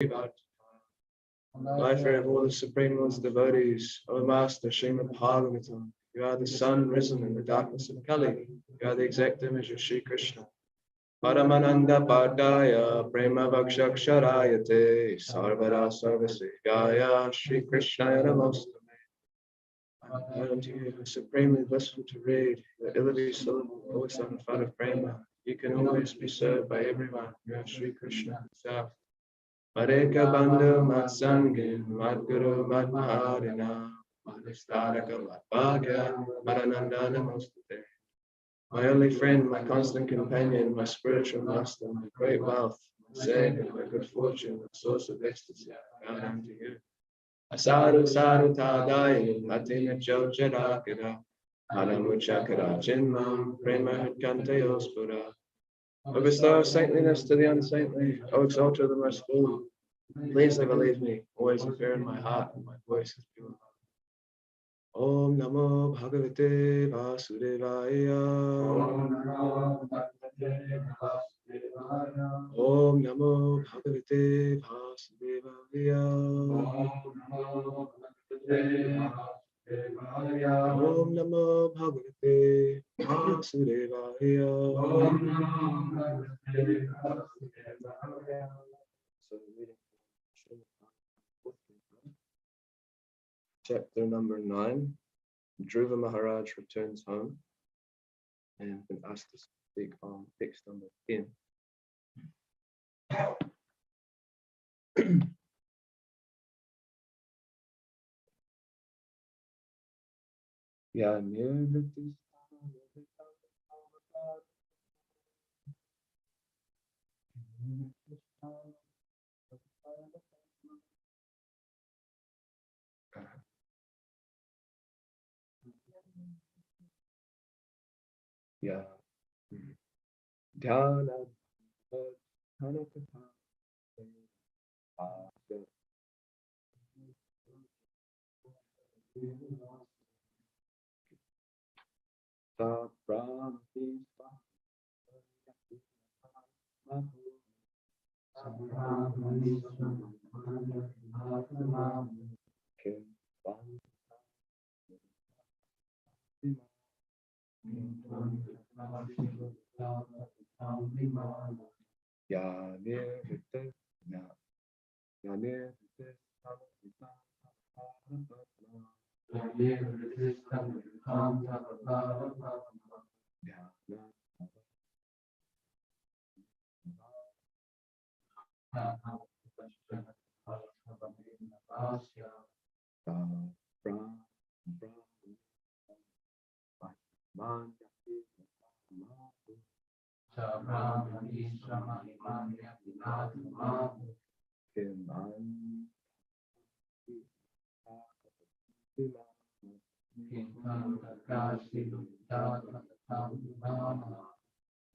Life of all the Supreme Lord's devotees, O Master Srimad Bhagavatam, you are the sun risen in the darkness of Kali. You are the exact image of Sri Krishna. Paramananda Padaya, Prema Vakshaksharayate, Sarvada Sarvasegaya, Sri Krishna Namostame. Unto you, supremely blissful to read, the Ilavi syllable, always on the font of Prema. You can always be served by everyone. You are Sri Krishna himself. Mareka Bandhu Matsangin, Madguru Madmaharina, Madhistaraka Madbhagya, Marananda Namostate. My only friend, my constant companion, my spiritual master, my great wealth, my savior, my good fortune, my source of ecstasy, bow down to you. Asaru Saru Tadai, Latina Jojarakira, Anamuchakara Chinmam, Prema Hudkantayo Spura. O bestow saintliness to the unsaintly, O exalter of the merciful. Please never leave me, always appear in my heart, and my voice is pure. Om Namo Bhagavate Vasudevaya. Om Namo Bhagavate Vasudevaya. Om Namo Bhagavate Vasudevaya. So reading chapter number 9, Dhruva Maharaj returns home, and been asked to speak on text number 10. Yeah. Dhyana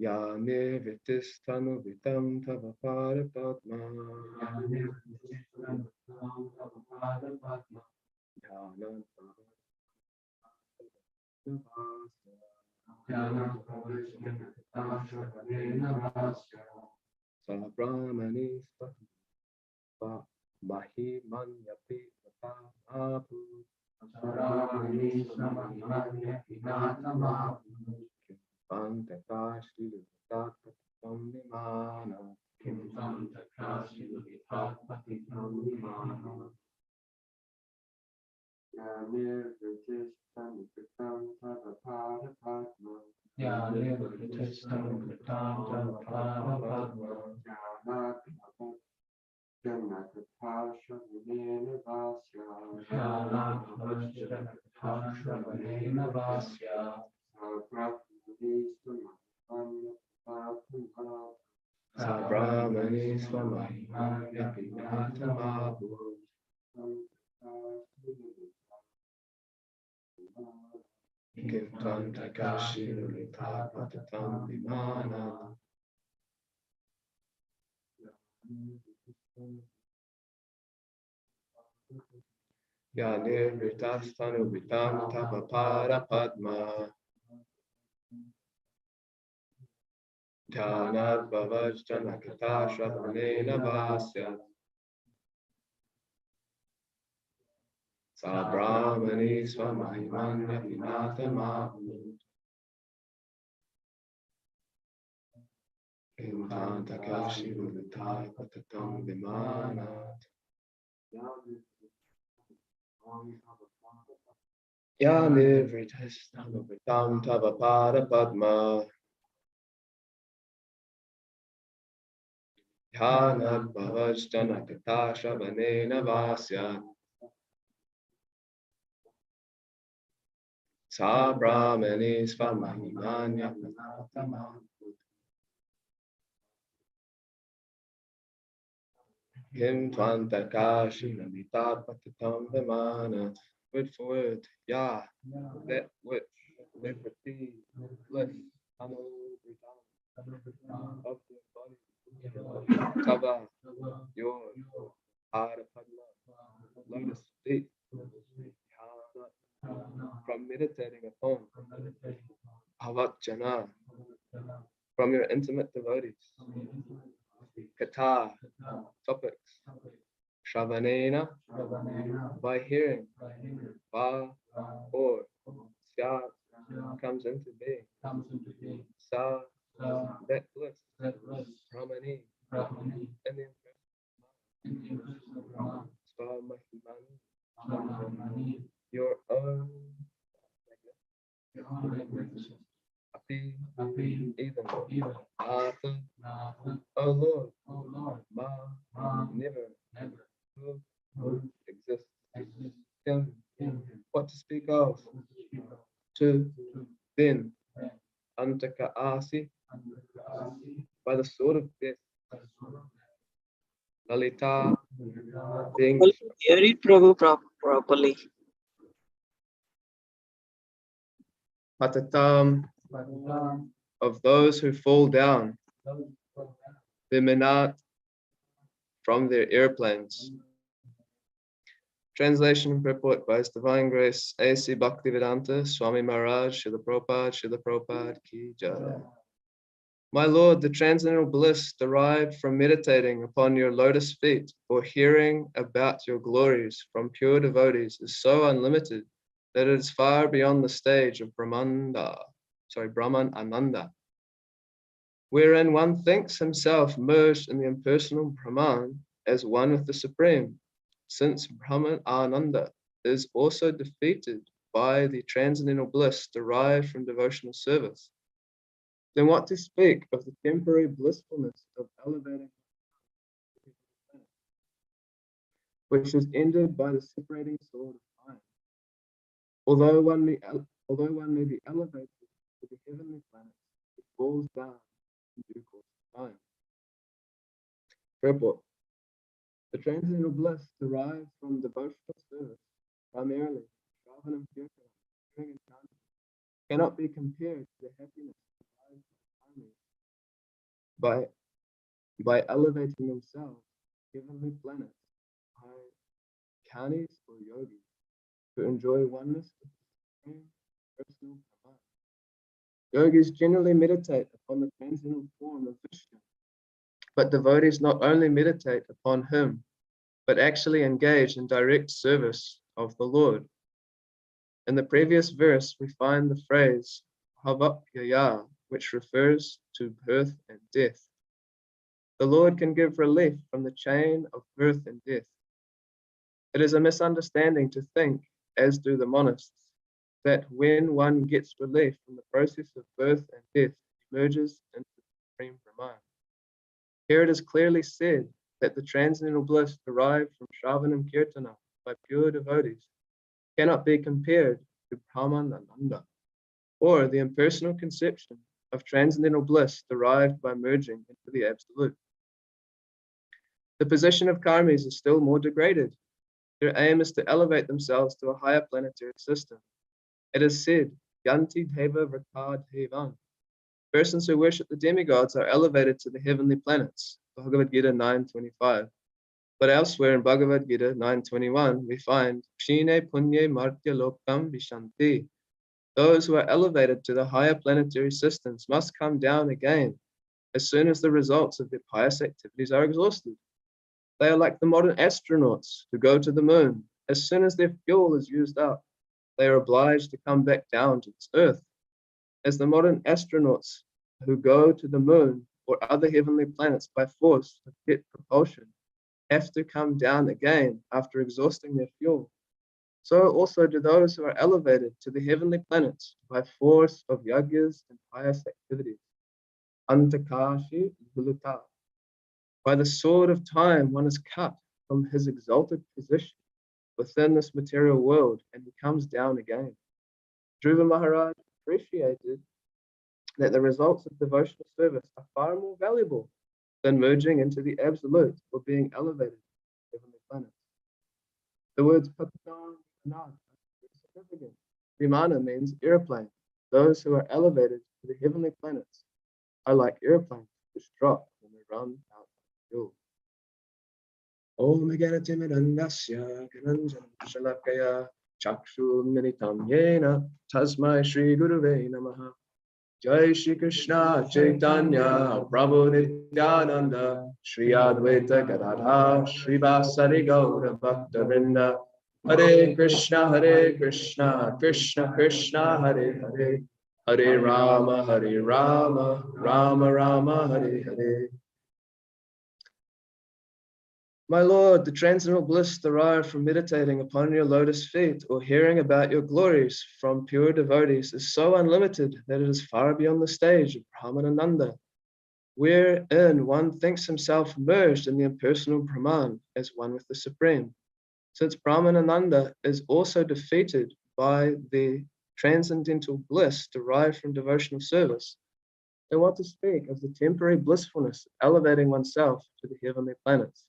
Yane Vitistanu Vitam Tava Parapadma Sabrahmani Mahimanyapi Mahapu Pantakashi Tatpatipamimana Sabrahmani Swamahimanya Pinatamabu Kintam Takashi Lulitapatatam Vimana Yane Vritastanu Vitam Tapapara Padma Dhanat Bhavajjana Kata Shravanena Vasya Sa Brahmani Swamahimanya Vinatama Takashi Vudatai Patatam Vimana Yanivritam Tavapada Padma Yana Bhavajtana Katasha Vanena Vasya Sa Brahmani Swamahimanya Vinatama Him Twantakashi Namita Patatam Vimana. Word for word, Yah, that which, liberty, bliss, of the body, Tava, your, Aravinda, lotus feet, from meditating upon, Avajjana, from your intimate devotees, Kata, topics, Shravanena, by hearing, Va, or, Syat, comes into being, Sa, that bliss, Brahmani, and the Swamahimani, your own happy, even, Artha, O Lord, Ma, never, who exists, Him, what to speak of, to, then, Antaka Asi, by the sword of death, Lalita, being Will you hear it, Prabhu, properly? Patatam, of those who fall down, the Minat, from their airplanes. Translation and purport by His Divine Grace A.C. Bhaktivedanta Swami Maharaj Srila Prabhupada Ki Jai. My Lord, the transcendental bliss derived from meditating upon your lotus feet or hearing about your glories from pure devotees is so unlimited that it is far beyond the stage of Brahman Ananda, wherein one thinks himself merged in the impersonal Brahman as one with the Supreme, since Brahman Ananda is also defeated by the transcendental bliss derived from devotional service. Then what to speak of the temporary blissfulness of elevating, which is ended by the separating sword of time? Although one may be elevated to the heavenly planets, it falls down in due course of time. Purport. The transcendental bliss derived from devotional service, primarily Shravanam Kirtanam, cannot be compared to the happiness by elevating themselves to heavenly planets, Kanis or yogis, to enjoy oneness with the supreme personal Brahman. Yogis generally meditate upon the transcendental form of Vishnu, but devotees not only meditate upon him, but actually engage in direct service of the Lord. In the previous verse, we find the phrase Bhavapyaya, which refers to birth and death. The Lord can give relief from the chain of birth and death. It is a misunderstanding to think, as do the monists, that when one gets relief from the process of birth and death, he emerges into the Supreme Brahman. Here it is clearly said that the transcendental bliss derived from Shravanam Kirtana by pure devotees cannot be compared to Brahmananda, or the impersonal conception of transcendental bliss derived by merging into the Absolute. The position of karmis is still more degraded. Their aim is to elevate themselves to a higher planetary system. It is said, Yanti Deva Vratad Devan. Persons who worship the demigods are elevated to the heavenly planets, Bhagavad Gita 9.25. But elsewhere in Bhagavad Gita 9.21, we find, Kshine Punye Martya Lokam Vishanti. Those who are elevated to the higher planetary systems must come down again as soon as the results of their pious activities are exhausted. They are like the modern astronauts who go to the moon as soon as their fuel is used up, they are obliged to come back down to this earth. As the modern astronauts who go to the moon or other heavenly planets by force of jet propulsion have to come down again after exhausting their fuel, so also do those who are elevated to the heavenly planets by force of yagyas and pious activities. Antakashi Bhuluta. By the sword of time, one is cut from his exalted position within this material world, and he comes down again. Dhruva Maharaj appreciated that the results of devotional service are far more valuable than merging into the absolute or being elevated to the heavenly planets. The words Patitan are significant. Vimana means airplane. Those who are elevated to the heavenly planets are like airplanes which drop when they run out of fuel. Om Ganatimirandasya Gananjana Shalakaya Chakshu Militam Yena Tasmai Shri Guruve Namaha. Jai Shri Krishna Chaitanya Prabhu Nityananda Shri Advaita Gadadha Shri Vasari Gaura Bhaktavinda Hare Krishna Krishna Krishna Hare Hare Hare Rama Rama Rama Hare Hare. My Lord, the transcendental bliss derived from meditating upon your lotus feet or hearing about your glories from pure devotees is so unlimited that it is far beyond the stage of Brahmananda, wherein one thinks himself merged in the impersonal Brahman as one with the Supreme. Since Brahmananda is also defeated by the transcendental bliss derived from devotional service, then what to speak of the temporary blissfulness of elevating oneself to the heavenly planets,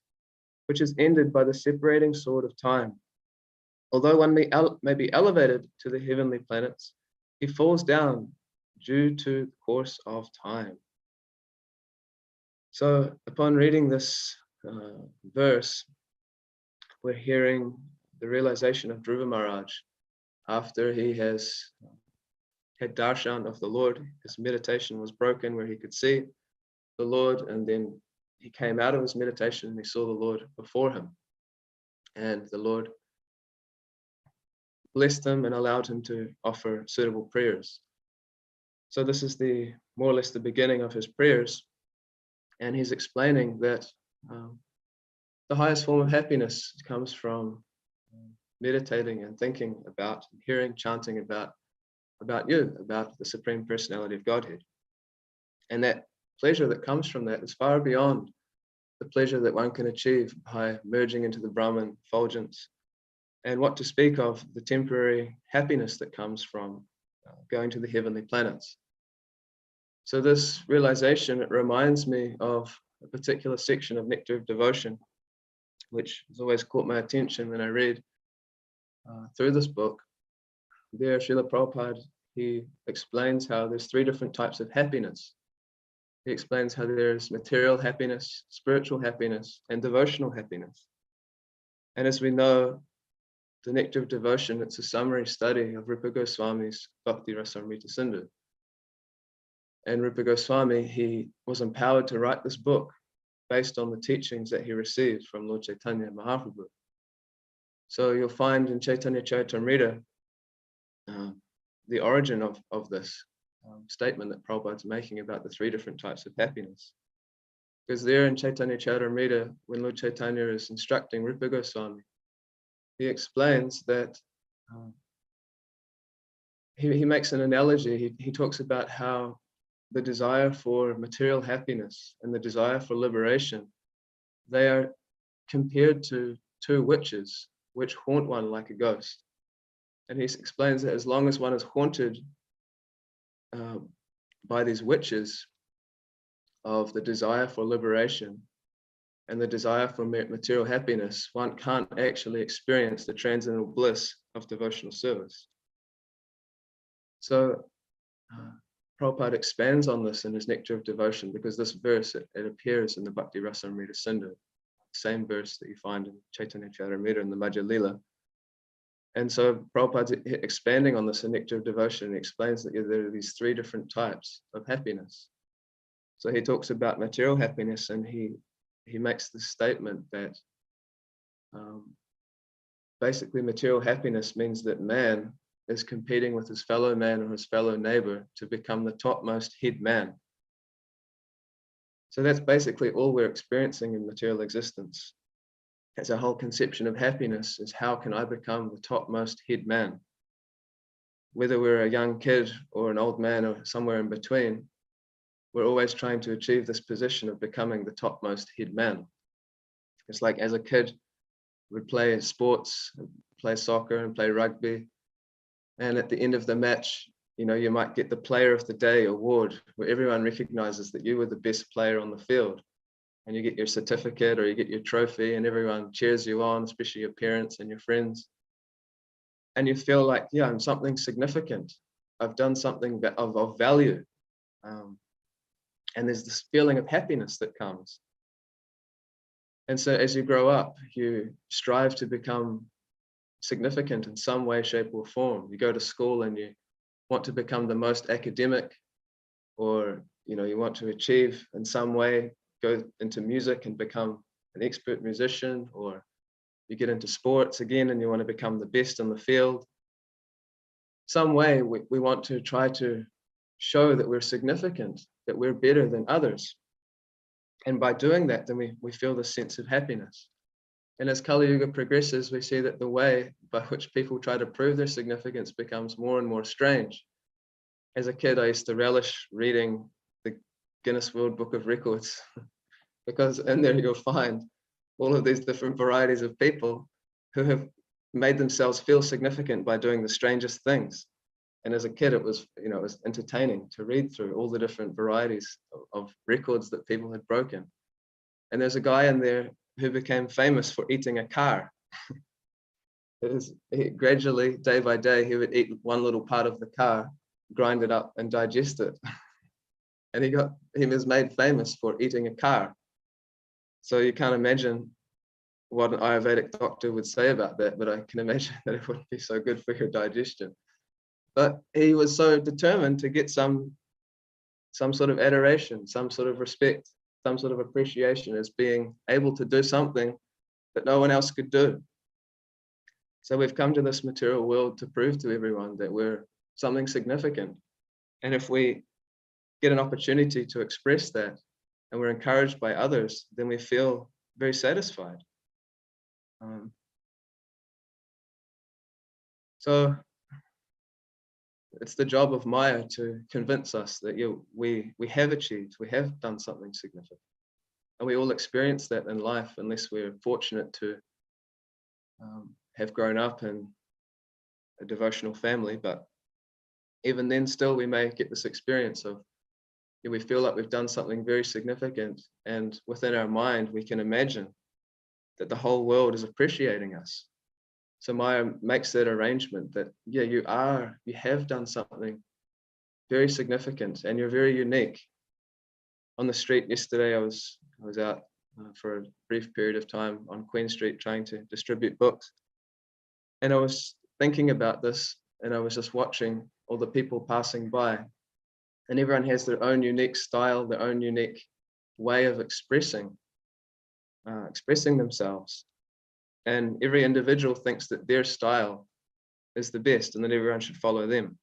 which is ended by the separating sword of time. Although one may be elevated to the heavenly planets, he falls down due to the course of time. So upon reading this verse, we're hearing the realization of Dhruva Maharaj after he has had darshan of the Lord. His meditation was broken where he could see the Lord, and then he came out of his meditation and he saw the Lord before him. And the Lord blessed him and allowed him to offer suitable prayers. So this is more or less the beginning of his prayers. And he's explaining that the highest form of happiness comes from meditating and thinking about, hearing, chanting about you, about the Supreme Personality of Godhead. And that pleasure that comes from that is far beyond the pleasure that one can achieve by merging into the Brahman effulgence, and what to speak of the temporary happiness that comes from going to the heavenly planets. So this realization, it reminds me of a particular section of Nectar of Devotion, which has always caught my attention when I read through this book. There, Srila Prabhupada, he explains how there's 3 different types of happiness. He explains how there's material happiness, spiritual happiness, and devotional happiness. And as we know, the Nectar of Devotion, it's a summary study of Rupa Goswami's Bhakti Rasamrita Sindhu. And Rupa Goswami, he was empowered to write this book based on the teachings that he received from Lord Chaitanya Mahaprabhu. So you'll find in Chaitanya Charitamrita the origin of this statement that Prabhupada's making about the 3 different types of happiness. Because there in Chaitanya Charitamrita, when Lord Chaitanya is instructing Rupa Goswami, he explains that he makes an analogy. He talks about how the desire for material happiness and the desire for liberation, they are compared to 2 witches which haunt one like a ghost. And he explains that as long as one is haunted by these witches of the desire for liberation and the desire for material happiness, one can't actually experience the transcendental bliss of devotional service. So Prabhupada expands on this in his Nectar of Devotion, because this verse, it appears in the Bhakti Rasamrita Sindhu, the same verse that you find in Chaitanya Charitamrita and the Madhya Lila. And so Prabhupada's expanding on this in Nectar of Devotion, and explains that there are these 3 different types of happiness. So he talks about material happiness, and he makes the statement that basically material happiness means that man is competing with his fellow man or his fellow neighbor to become the topmost head man. So that's basically all we're experiencing in material existence. It's a whole conception of happiness is how can I become the topmost head man? Whether we're a young kid or an old man or somewhere in between, we're always trying to achieve this position of becoming the topmost head man. It's like as a kid, we'd play sports, play soccer and play rugby. And at the end of the match, you might get the Player of the Day award where everyone recognizes that you were the best player on the field. And you get your certificate or you get your trophy and everyone cheers you on, especially your parents and your friends. And you feel like, yeah, I'm something significant. I've done something of value. And there's this feeling of happiness that comes. And so as you grow up, you strive to become significant in some way, shape, or form. You go to school and you want to become the most academic, or you want to achieve in some way, go into music and become an expert musician, or you get into sports again and you want to become the best in the field. Some way we want to try to show that we're significant, that we're better than others. And by doing that, then we feel this sense of happiness. And as Kali Yuga progresses, we see that the way by which people try to prove their significance becomes more and more strange. As a kid, I used to relish reading the Guinness World Book of Records because in there you'll find all of these different varieties of people who have made themselves feel significant by doing the strangest things. And as a kid, it was entertaining to read through all the different varieties of records that people had broken. And there's a guy in there who became famous for eating a car. Gradually, day by day, he would eat one little part of the car, grind it up and digest it. And he was made famous for eating a car. So you can't imagine what an Ayurvedic doctor would say about that, but I can imagine that it wouldn't be so good for your digestion. But he was so determined to get some sort of adoration, some sort of respect, some sort of appreciation as being able to do something that no one else could do. So we've come to this material world to prove to everyone that we're something significant. And if we get an opportunity to express that and we're encouraged by others, then we feel very satisfied. So it's the job of Maya to convince us that we have achieved, we have done something significant. And we all experience that in life unless we're fortunate to have grown up in a devotional family. But even then still we may get this experience of we feel like we've done something very significant, and within our mind we can imagine that the whole world is appreciating us. So Maya makes that arrangement that, yeah, you have done something very significant and you're very unique. On the street yesterday, I was out for a brief period of time on Queen Street trying to distribute books. And I was thinking about this, and I was just watching all the people passing by. And everyone has their own unique style, their own unique way of expressing themselves. And every individual thinks that their style is the best and that everyone should follow them.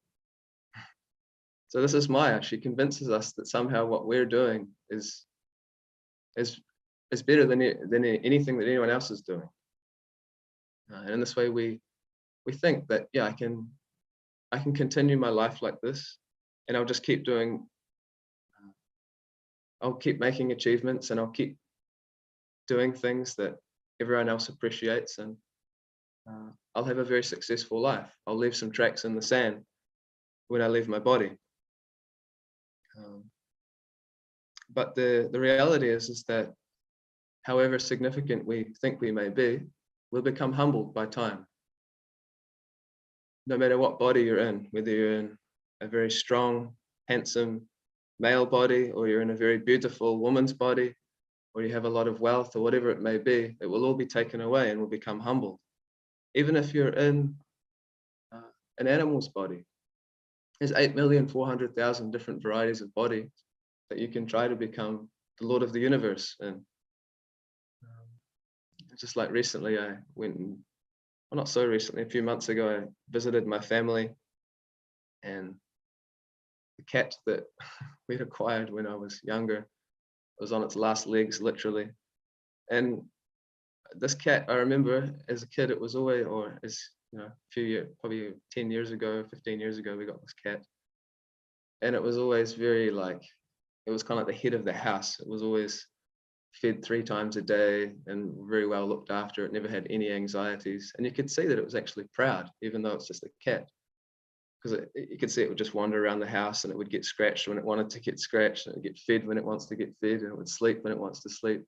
So this is Maya. She convinces us that somehow what we're doing is better than anything that anyone else is doing. And in this way, we think that, yeah, I can continue my life like this, and I'll just keep doing. I'll keep making achievements, and I'll keep doing things that everyone else appreciates, and I'll have a very successful life. I'll leave some tracks in the sand when I leave my body. But the reality is that however significant we think we may be, we'll become humbled by time. No matter what body you're in, whether you're in a very strong, handsome male body, or you're in a very beautiful woman's body, or you have a lot of wealth, or whatever it may be, it will all be taken away and will become humbled. Even if you're in an animal's body, there's 8,400,000 different varieties of bodies that you can try to become the Lord of the universe. And just like recently, I went and not so recently, a few months ago, I visited my family, and the cat that we'd acquired when I was younger was on its last legs, literally. And this cat, I remember as a kid, it was always, or as a few years, probably 10 years ago, 15 years ago, we got this cat. And it was always very it was kind of like the head of the house. It was always fed 3 times a day and very well looked after. It never had any anxieties. And you could see that it was actually proud, even though it's just a cat. Because you could see it would just wander around the house, and it would get scratched when it wanted to get scratched, and it would get fed when it wants to get fed, and it would sleep when it wants to sleep.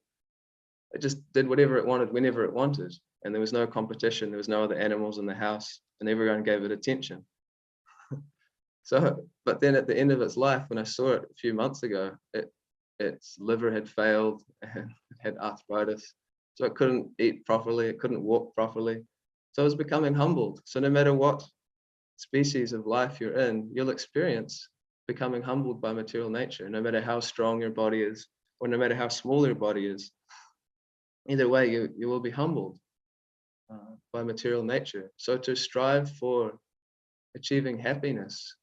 It just did whatever it wanted, whenever it wanted. And there was no competition. There was no other animals in the house, and everyone gave it attention. So, but then at the end of its life, when I saw it a few months ago, its liver had failed and it had arthritis. So it couldn't eat properly. It couldn't walk properly. So it was becoming humbled. So no matter what species of life you're in, you'll experience becoming humbled by material nature, no matter how strong your body is, or no matter how small your body is. Either way, you will be humbled by material nature. So to strive for achieving happiness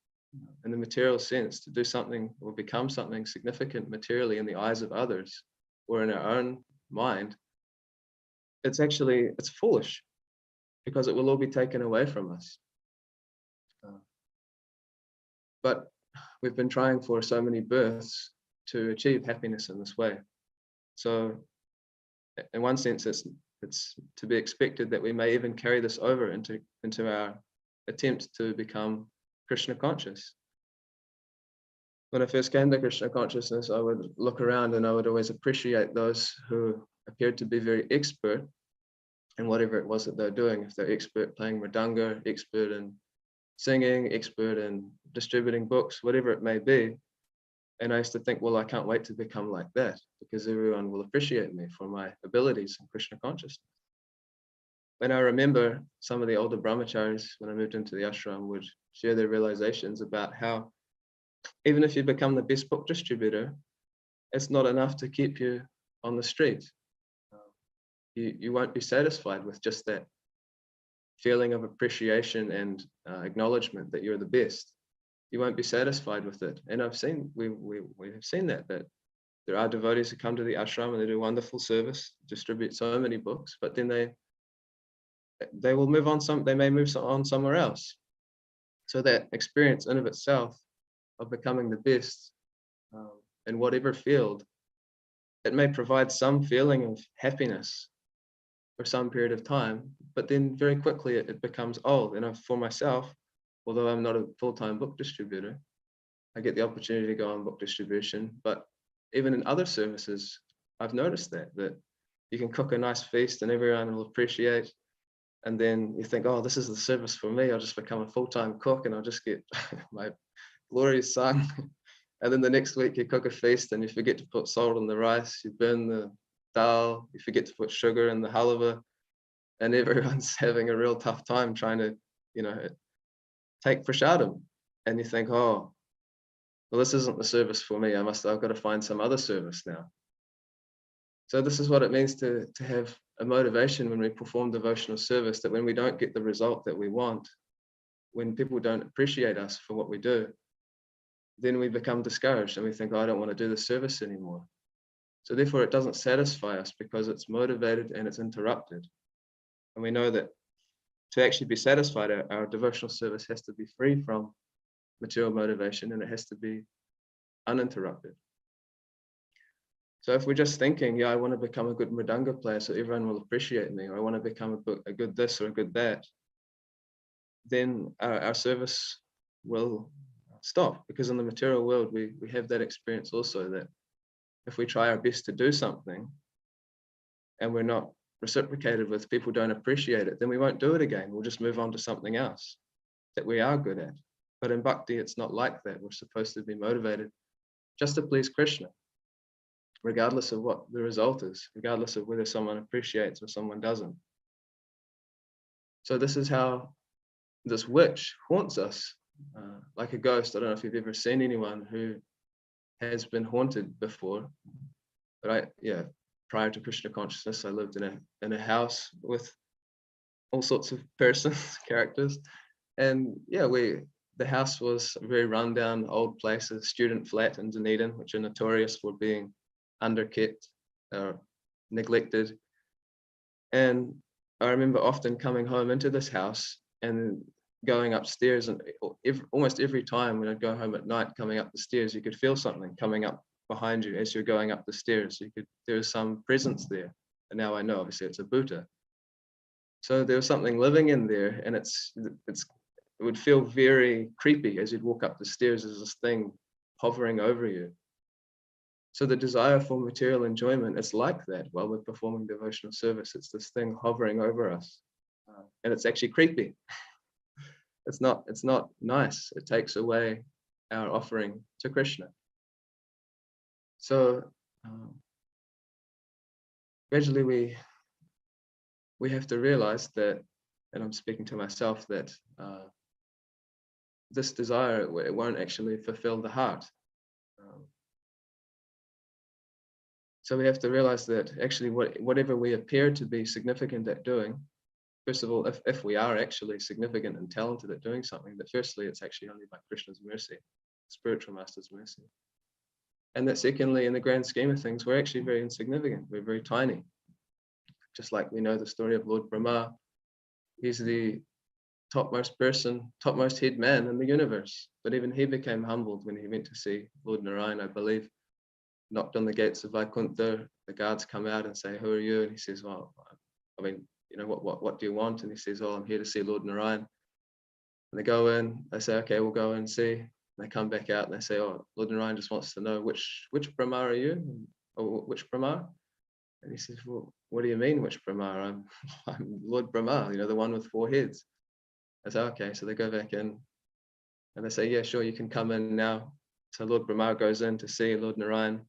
in the material sense, to do something or become something significant materially in the eyes of others or in our own mind, it's foolish, because it will all be taken away from us. But we've been trying for so many births to achieve happiness in this way. So in one sense, it's to be expected that we may even carry this over into our attempts to become Krishna conscious. When I first came to Krishna consciousness, I would look around and I would always appreciate those who appeared to be very expert in whatever it was that they're doing. If they're expert playing mridanga, expert in singing, expert in distributing books, whatever it may be. And I used to think, well, I can't wait to become like that, because everyone will appreciate me for my abilities in Krishna consciousness. And I remember some of the older brahmacharis, when I moved into the ashram, would share their realizations about how even if you become the best book distributor, it's not enough to keep you on the street. You won't be satisfied with just that feeling of appreciation and acknowledgement that you're the best. You won't be satisfied with it. And we have seen that there are devotees who come to the ashram and they do wonderful service, distribute so many books, but then they will move on they may move on somewhere else. So that experience in of itself of becoming the best in whatever field, it may provide some feeling of happiness for some period of time, but then very quickly it becomes old. And for myself, although I'm not a full-time book distributor, I get the opportunity to go on book distribution, but even in other services, I've noticed that you can cook a nice feast and everyone will appreciate. And then you think, oh, this is the service for me. I'll just become a full-time cook and I'll just get my glories sung. And then the next week you cook a feast and you forget to put salt on the rice, you burn the dal, you forget to put sugar in the halava, and everyone's having a real tough time trying to, take prasadam. And you think, oh, well, this isn't the service for me. I've got to find some other service now. So this is what it means to have a motivation when we perform devotional service, that when we don't get the result that we want, when people don't appreciate us for what we do, then we become discouraged and we think, oh, I don't want to do the service anymore. So therefore it doesn't satisfy us because it's motivated and it's interrupted. And we know that to actually be satisfied, our devotional service has to be free from material motivation and it has to be uninterrupted. So if we're just thinking, yeah, I want to become a good mridanga player so everyone will appreciate me, or I want to become a good this or a good that, then our service will stop, because in the material world, we have that experience also, that if we try our best to do something and we're not reciprocated with, people don't appreciate it, then we won't do it again. We'll just move on to something else that we are good at. But in bhakti, it's not like that. We're supposed to be motivated just to please Krishna, regardless of what the result is, regardless of whether someone appreciates or someone doesn't. So this is how this witch haunts us like a ghost. I don't know if you've ever seen anyone who has been haunted before, but prior to Krishna consciousness, I lived in a house with all sorts of persons, characters. And yeah, the house was a very rundown old place, a student flat in Dunedin, which are notorious for being underkept or neglected. And I remember often coming home into this house and going upstairs, and almost every time when I'd go home at night, coming up the stairs, you could feel something coming up behind you as you're going up the stairs. There was some presence there. And now I know, obviously, it's a Buddha. So there was something living in there, and it would feel very creepy as you'd walk up the stairs. There's this thing hovering over you. So the desire for material enjoyment is like that while we're performing devotional service. It's this thing hovering over us, and it's actually creepy. It's not nice. It takes away our offering to Krishna. So gradually we have to realize that, and I'm speaking to myself, that this desire, it won't actually fulfill the heart. So we have to realize that actually whatever we appear to be significant at doing, first of all, if we are actually significant and talented at doing something, that firstly, it's actually only by Krishna's mercy, spiritual master's mercy. And that secondly, in the grand scheme of things, we're actually very insignificant. We're very tiny. Just like we know the story of Lord Brahma. He's the topmost person, topmost head man in the universe. But even he became humbled when he went to see Lord Narayan, I believe, knocked on the gates of Vaikuntha. The guards come out and say, "Who are you?" And he says, "Well, I mean, you know, what do you want?" And he says, "Oh, I'm here to see Lord Narayan." And they go in, they say, "Okay, we'll go and see." And they come back out and they say, "Oh, Lord Narayan just wants to know which Brahma are you? Or which Brahma?" And he says, "Well, what do you mean, which Brahma? I'm Lord Brahma, you know, the one with 4 heads." I say, "Okay." So they go back in and they say, "Yeah, sure, you can come in now." So Lord Brahma goes in to see Lord Narayan,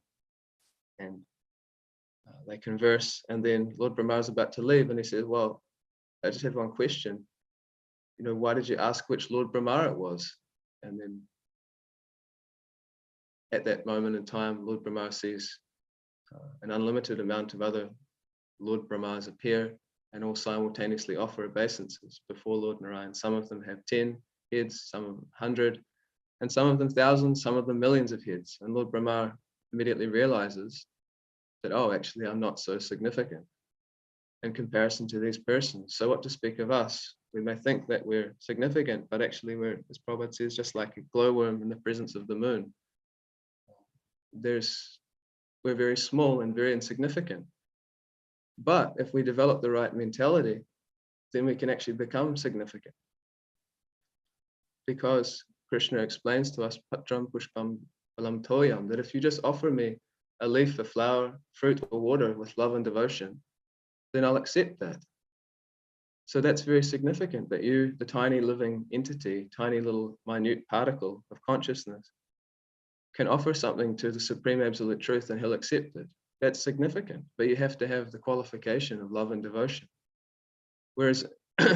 and they converse. And then Lord Brahma is about to leave, and he says, "Well, I just have one question. You know, why did you ask which Lord Brahma it was?" And then at that moment in time, Lord Brahma sees an unlimited amount of other Lord Brahmas appear and all simultaneously offer obeisances before Lord Narayan. Some of them have 10 heads, some of them 100, and some of them thousands, some of them millions of heads. And Lord Brahma immediately realizes that, oh, actually, I'm not so significant in comparison to these persons. So what to speak of us? We may think that we're significant, but actually we're, as Prabhupada says, just like a glowworm in the presence of the moon. We're very small and very insignificant. But if we develop the right mentality, then we can actually become significant. Because Krishna explains to us, Patram Pushpam Palam Toyam, that if you just offer me a leaf, a flower, fruit, or water with love and devotion, then I'll accept that. So that's very significant, that you, the tiny living entity, tiny little minute particle of consciousness, can offer something to the Supreme Absolute Truth and he'll accept it. That's significant, but you have to have the qualification of love and devotion. Whereas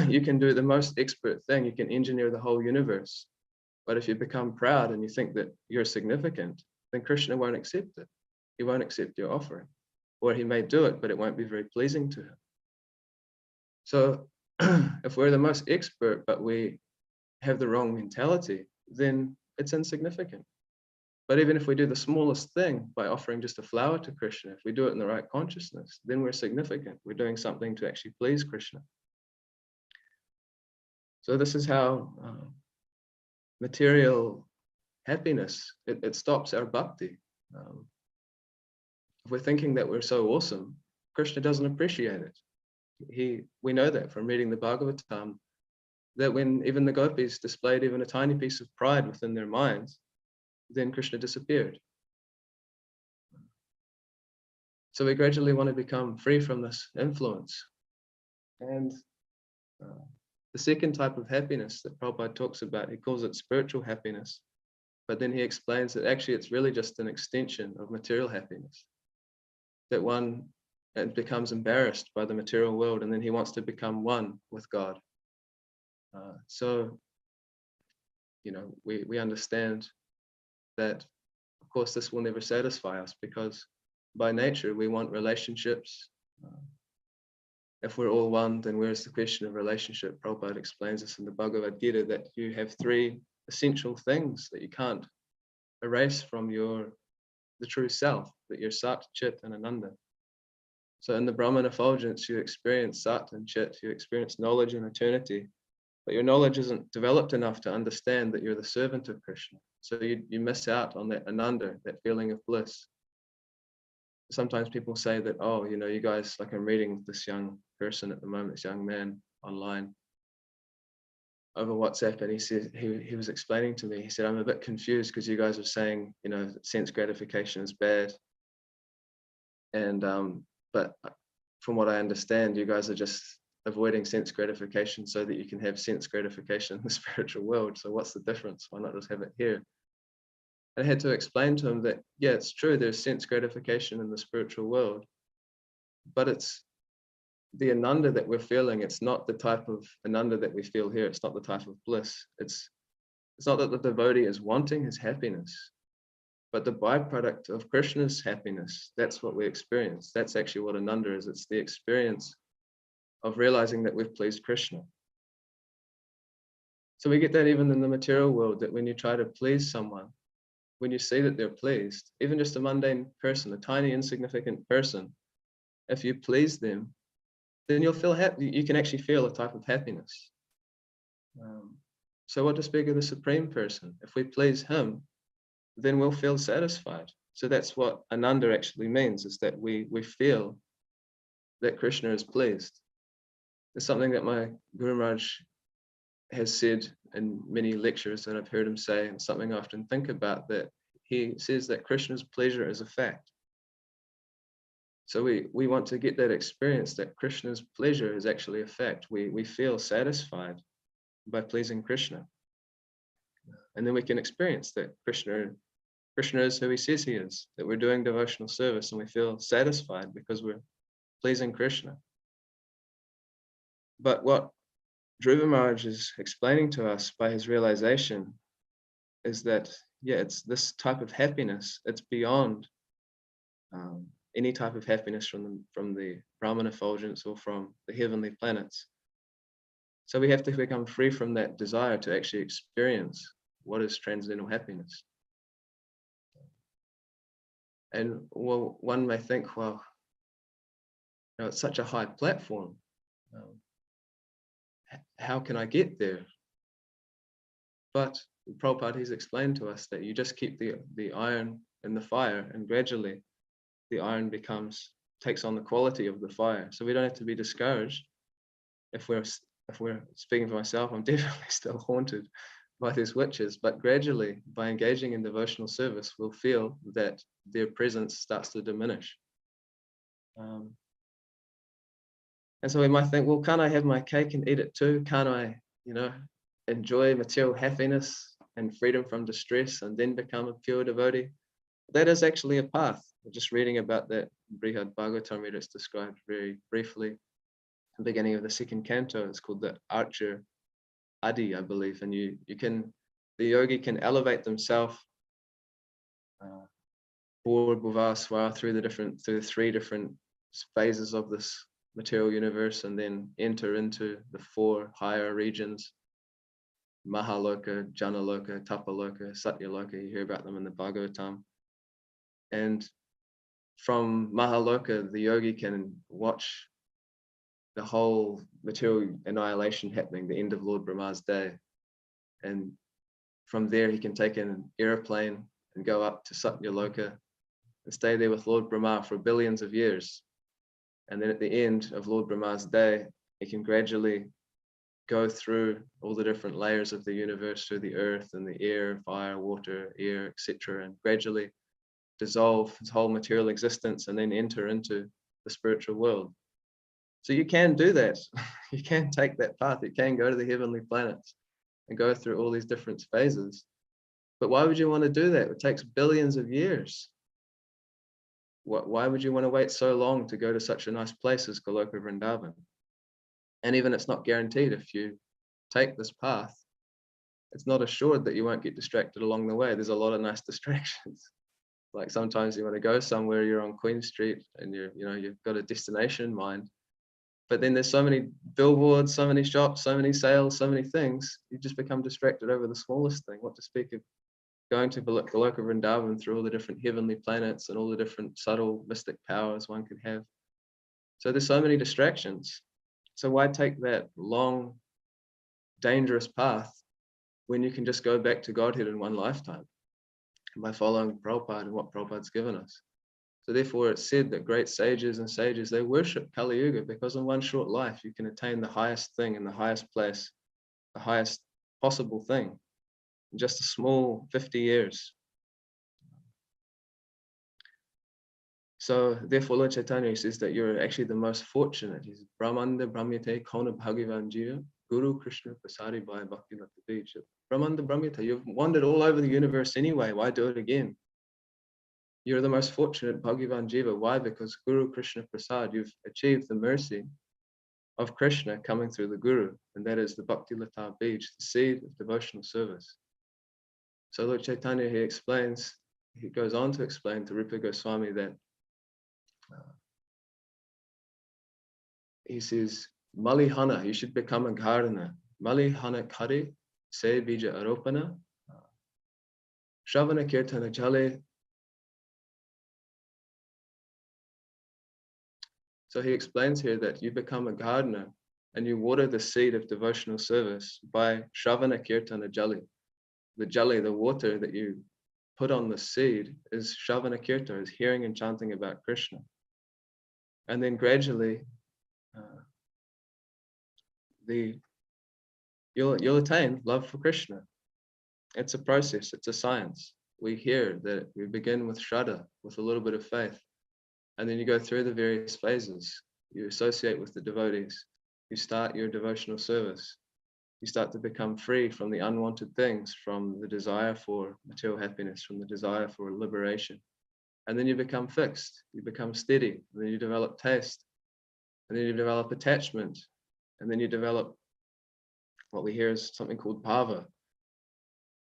you can do the most expert thing, you can engineer the whole universe. But if you become proud and you think that you're significant, then Krishna won't accept it. He won't accept your offering. Or he may do it, but it won't be very pleasing to him. So if we're the most expert, but we have the wrong mentality, then it's insignificant. But even if we do the smallest thing by offering just a flower to Krishna, if we do it in the right consciousness, then we're significant. We're doing something to actually please Krishna. So this is how material happiness, it stops our bhakti. If we're thinking that we're so awesome, Krishna doesn't appreciate it. We know that from reading the Bhagavatam, that when even the gopis displayed even a tiny piece of pride within their minds, then Krishna disappeared. So we gradually want to become free from this influence. And the second type of happiness that Prabhupada talks about, he calls it spiritual happiness. But then he explains that actually it's really just an extension of material happiness. That one becomes embarrassed by the material world and then he wants to become one with God. So, you know, we understand that, of course, this will never satisfy us because by nature we want relationships. if we're all one, then where's the question of relationship? Prabhupada explains this in the Bhagavad Gita, that you have three essential things that you can't erase from the true self, that you're Sat, Chit, and Ananda. So in the Brahman effulgence, you experience Sat and Chit, you experience knowledge and eternity, but your knowledge isn't developed enough to understand that you're the servant of Krishna. So you miss out on that Ananda, that feeling of bliss. Sometimes people say that, oh, you guys, like I'm reading with this young person at the moment, this young man online over WhatsApp, and he said, he was explaining to me, he said, I'm a bit confused because you guys are saying, sense gratification is bad. And, but from what I understand, you guys are just avoiding sense gratification so that you can have sense gratification in the spiritual world. So what's the difference? Why not just have it here? I had to explain to him that, yeah, it's true, there's sense gratification in the spiritual world, but it's the Ananda that we're feeling. It's not the type of Ananda that we feel here. It's not the type of bliss. It's not that the devotee is wanting his happiness, but the byproduct of Krishna's happiness. That's what we experience. That's actually what Ananda is. It's the experience of realizing that we've pleased Krishna. So we get that even in the material world, that when you try to please someone, when you see that they're pleased, even just a mundane person, a tiny insignificant person, if you please them, then you'll feel happy. You can actually feel a type of happiness. So what to speak of the Supreme Person? If we please him, then we'll feel satisfied. So that's what Ananda actually means, is that we feel that Krishna is pleased. It's something that my Guru Maharaj has said in many lectures, and I've heard him say, and something I often think about, that he says that Krishna's pleasure is a fact. So we want to get that experience that Krishna's pleasure is actually a fact. We feel satisfied by pleasing Krishna. And then we can experience that Krishna is who he says he is, that we're doing devotional service and we feel satisfied because we're pleasing Krishna. But what Dhruva Maharaj is explaining to us by his realization is that, yeah, it's this type of happiness. It's beyond any type of happiness from the Brahman effulgence or from the heavenly planets. So we have to become free from that desire to actually experience what is transcendental happiness. And well, one may think, well, it's such a high platform. How can I get there? But Prabhupada has explained to us that you just keep the iron in the fire, and gradually the iron takes on the quality of the fire. So we don't have to be discouraged. If we're speaking for myself, I'm definitely still haunted by these witches, but gradually, by engaging in devotional service, we'll feel that their presence starts to diminish. And so we might think, well, can't I have my cake and eat it too? Can't I, enjoy material happiness and freedom from distress and then become a pure devotee? That is actually a path. We're just reading about that Brihad Bhagavatamrita. It's described very briefly. The beginning of the second canto, it's called the Archer Adi, I believe. And the yogi can elevate themselves forward, bhuvaswara, through the three different phases of this material universe, and then enter into the four higher regions: Mahaloka, Janaloka, Tapaloka, Satyaloka. You hear about them in the Bhagavatam. And from Mahaloka, the yogi can watch the whole material annihilation happening, the end of Lord Brahma's day. And from there, he can take an airplane and go up to Satyaloka and stay there with Lord Brahma for billions of years. And then at the end of Lord Brahma's day, he can gradually go through all the different layers of the universe, through the earth and the air, fire, water, air, etc., and gradually dissolve his whole material existence and then enter into the spiritual world. So you can do that. You can take that path. You can go to the heavenly planets and go through all these different phases. But why would you want to do that? It takes billions of years. Why would you want to wait so long to go to such a nice place as Goloka Vrindavan? And even it's not guaranteed. If you take this path, it's not assured that you won't get distracted along the way. There's a lot of nice distractions. Like sometimes you want to go somewhere, you're on Queen Street and you've got a destination in mind, But then there's so many billboards, so many shops, so many sales, so many things, you just become distracted over the smallest thing. What to speak of going to Goloka Vrindavan through all the different heavenly planets and all the different subtle mystic powers one can have. So there's so many distractions. So why take that long, dangerous path when you can just go back to Godhead in one lifetime by following Prabhupada and what Prabhupada's given us? So therefore it's said that great sages and sages, they worship Kali Yuga because in one short life you can attain the highest thing in the highest place, the highest possible thing in just a small 50 years. So therefore Lord Chaitanya says that you're actually the most fortunate. He's Brahmanda Brahmyate Kona Bhagavan Jiva Guru Krishna Prasadi Bhai Bhakti Lata Beach. Brahmanda Brahmyate, you've wandered all over the universe anyway, why do it again? You're the most fortunate Bhagavan Jiva. Why? Because Guru Krishna Prasad, you've achieved the mercy of Krishna coming through the Guru, and that is the Bhakti Lata Bij, the seed of devotional service. So Lord Chaitanya, he goes on to explain to Rupa Goswami that he says, Malihana, you should become a gardener. Malihana Kari, Se Bija Aropana, Shravana Kirtana Jale. So he explains here that you become a gardener and you water the seed of devotional service by Shravana Kirtana Jali. The Jali, the water that you put on the seed, is Shravana Kirtana, is hearing and chanting about Krishna. And then gradually, you'll attain love for Krishna. It's a process, it's a science. We hear that we begin with Shraddha, with a little bit of faith. And then you go through the various phases. You associate with the devotees. You start your devotional service. You start to become free from the unwanted things, from the desire for material happiness, from the desire for liberation. And then you become fixed. You become steady. And then you develop taste. And then you develop attachment. And then you develop what we hear is something called bhava.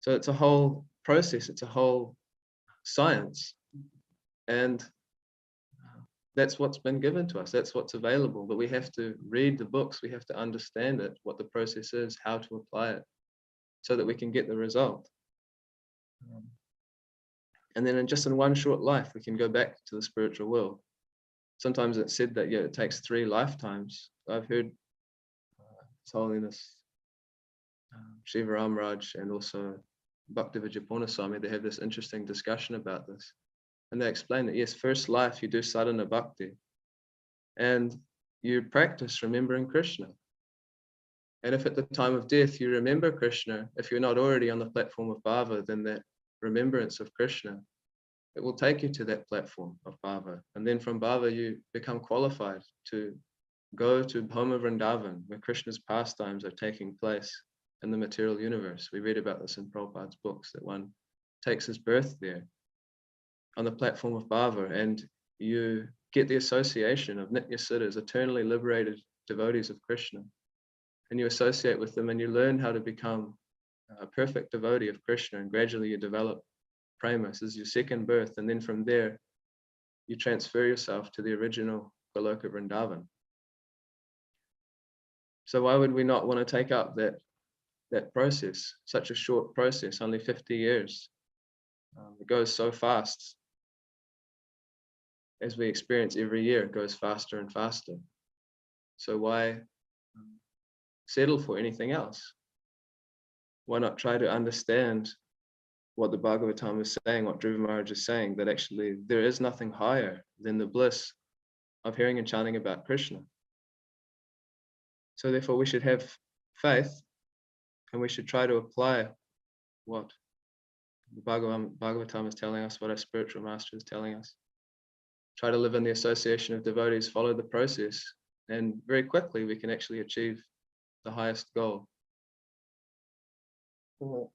So it's a whole process. It's a whole science. And that's what's been given to us. That's what's available. But we have to read the books. We have to understand it, what the process is, how to apply it, so that we can get the result. And then in one short life, we can go back to the spiritual world. Sometimes it's said that, it takes 3 lifetimes. I've heard His Holiness Shiva Ramraj and also Bhaktivedanta Swami, they have this interesting discussion about this. And they explain that, yes, first life you do sadhana bhakti and you practice remembering Krishna. And if at the time of death you remember Krishna, if you're not already on the platform of bhava, then that remembrance of Krishna, it will take you to that platform of bhava. And then from bhava you become qualified to go to Bhoma Vrindavan, where Krishna's pastimes are taking place in the material universe. We read about this in Prabhupada's books, that one takes his birth there on the platform of bhava, and you get the association of Nitya Siddhas, eternally liberated devotees of Krishna. And you associate with them and you learn how to become a perfect devotee of Krishna, and gradually you develop prema. This is your second birth, and then from there you transfer yourself to the original Goloka Vrindavan. So why would we not want to take up that process, such a short process, only 50 years? It goes so fast. As we experience every year, it goes faster and faster. So why settle for anything else? Why not try to understand what the Bhagavatam is saying, what Dhruva Maharaj is saying, that actually there is nothing higher than the bliss of hearing and chanting about Krishna. So therefore we should have faith, and we should try to apply what the Bhagavatam is telling us, what our spiritual master is telling us. Try to live in the association of devotees, follow the process, and very quickly we can actually achieve the highest goal. Well,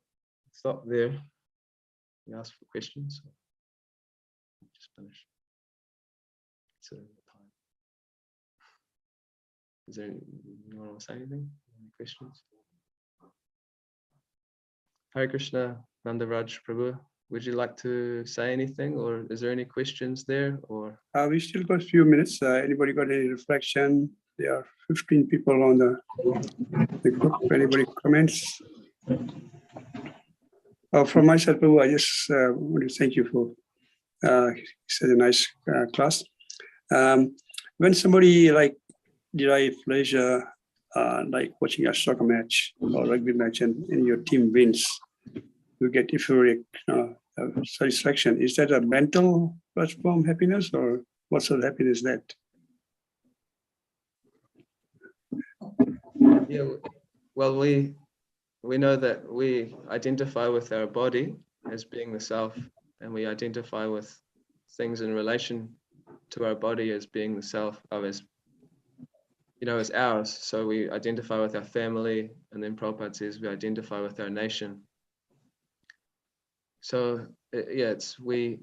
stop there. You ask for questions. Just finish. Considering the time. Is there anyone want to say anything? Any questions? Hare Krishna, Nandaraj Prabhu. Would you like to say anything, or is there any questions there? Or we still got a few minutes. Anybody got any reflection there are 15 people on the group. Anybody comments? From myself, Prabhu, I just want to thank you for such a nice class. When somebody like derive pleasure, like watching a soccer match or rugby match, and your team wins, you get euphoric satisfaction. Is that a mental form happiness, or what sort of happiness is that? Yeah, well, we know that we identify with our body as being the self, and we identify with things in relation to our body as being the self, as ours. So we identify with our family, and then Prabhupada says we identify with our nation. So yeah, we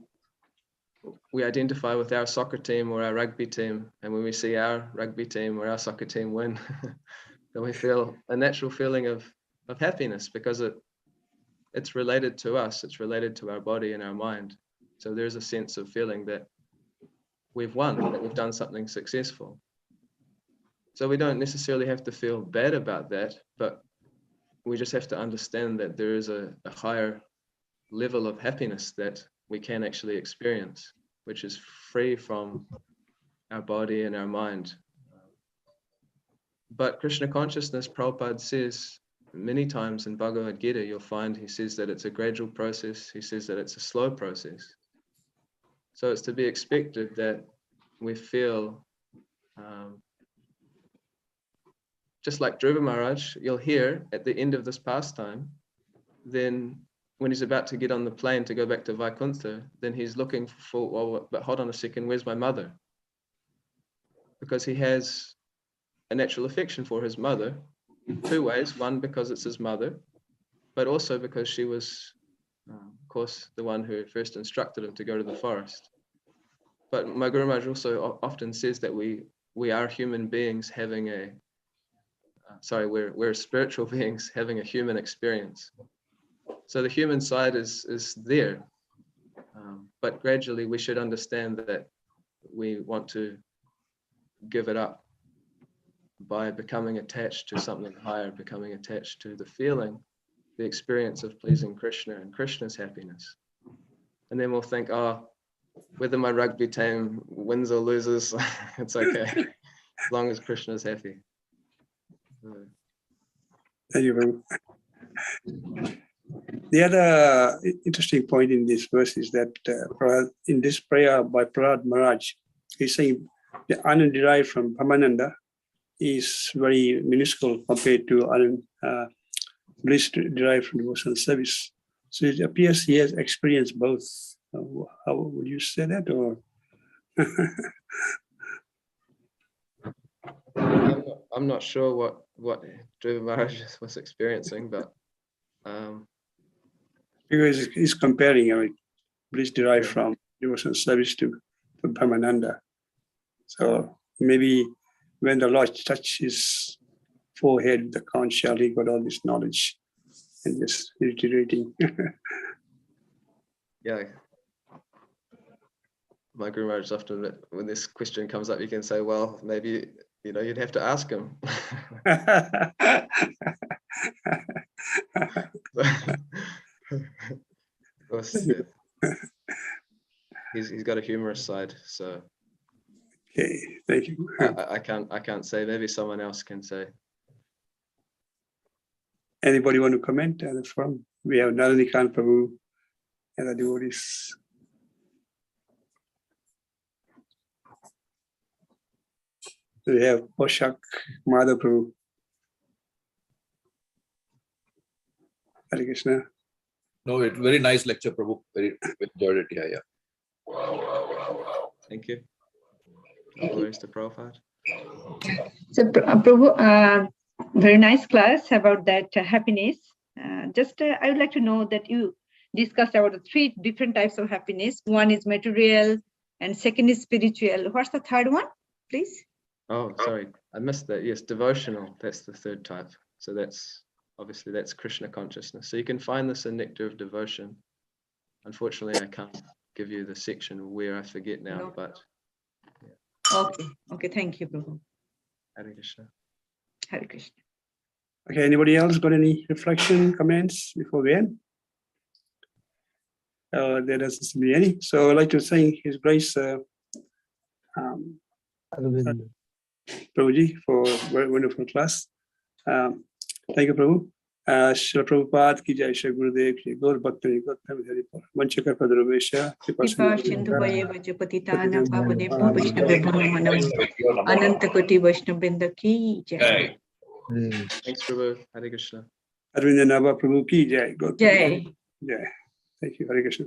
identify with our soccer team or our rugby team, and when we see our rugby team or our soccer team win, then we feel a natural feeling of happiness, because it's related to us, it's related to our body and our mind. So there's a sense of feeling that we've won, that we've done something successful. So we don't necessarily have to feel bad about that, but we just have to understand that there is a higher level of happiness that we can actually experience, which is free from our body and our mind. But Krishna consciousness, Prabhupada says many times in Bhagavad Gita, you'll find he says that it's a gradual process. He says that it's a slow process. So it's to be expected that we feel, just like Dhruva Maharaj, you'll hear at the end of this pastime, then when he's about to get on the plane to go back to Vaikuntha, then he's looking for, well, but hold on a second, where's my mother? Because he has a natural affection for his mother in two ways. One, because it's his mother, but also because she was, of course, the one who first instructed him to go to the forest. But my Guru Maharaj also often says that we are human beings having we're spiritual beings having a human experience. So the human side is there, but gradually we should understand that we want to give it up by becoming attached to something higher, becoming attached to the feeling, the experience of pleasing Krishna and Krishna's happiness. And then we'll think, oh, whether my rugby team wins or loses, it's okay, as long as Krishna's happy. Thank you, Prabhu. The other interesting point in this verse is that in this prayer by Prahlad Maharaj, he's saying the Anand derived from Brahmananda is very minuscule compared to Anand bliss derived from devotional service. So it appears he has experienced both. How would you say that? Or I'm not sure what Dhruva Maharaj was experiencing, but because he's comparing bliss derived from devotional service to Brahmananda. So maybe when the Lord touched his forehead, the conch shell, he got all this knowledge and just reiterating. Yeah. My Guru Maharaj often, when this question comes up, you can say, well, maybe, you'd have to ask him. Of course, he's got a humorous side, so. Okay, thank you. I can't say. Maybe someone else can say. Anybody want to comment on the forum? We have Nalinikan Prabhu and the devotees. We have Poshak Madhav Prabhu. Hare Krishna. No, it's very nice lecture, Prabhu. Very enjoyed it. Yeah. Thank you. Glories to Prabhupada. So, Prabhu, very nice class about that happiness. I would like to know that you discussed about the three different types of happiness. One is material, and second is spiritual. What's the third one, please? Oh, sorry, I missed that. Yes, devotional. That's the third type. So that's Krishna consciousness. So you can find this in Nectar of Devotion. Unfortunately, I can't give you the section where, I forget now, but. Yeah. Okay, thank you, Prabhu. Hare Krishna. Hare Krishna. Okay, anybody else got any reflection, comments before we end? There doesn't seem to be any. So I'd like to thank His Grace, Aravinda. Prabhuji, for a very wonderful class. Thank you, Prabhu. Srila Prabhupada ki jai, Shri Gurudev ki Gaur Bhaktani Gautam Haripur. Vanchakar Padravesha. Kripa Sindhu Vaye Vajapatitana Pavane Vaishnava Bhavamanam Ananta Koti Vaishnavrinda ki jai. Thanks, Prabhu. Hare Krishna. Aravinda Nabha Prabhu ki jai. Gautam. Jai. Jai. Thank you. Hare Krishna.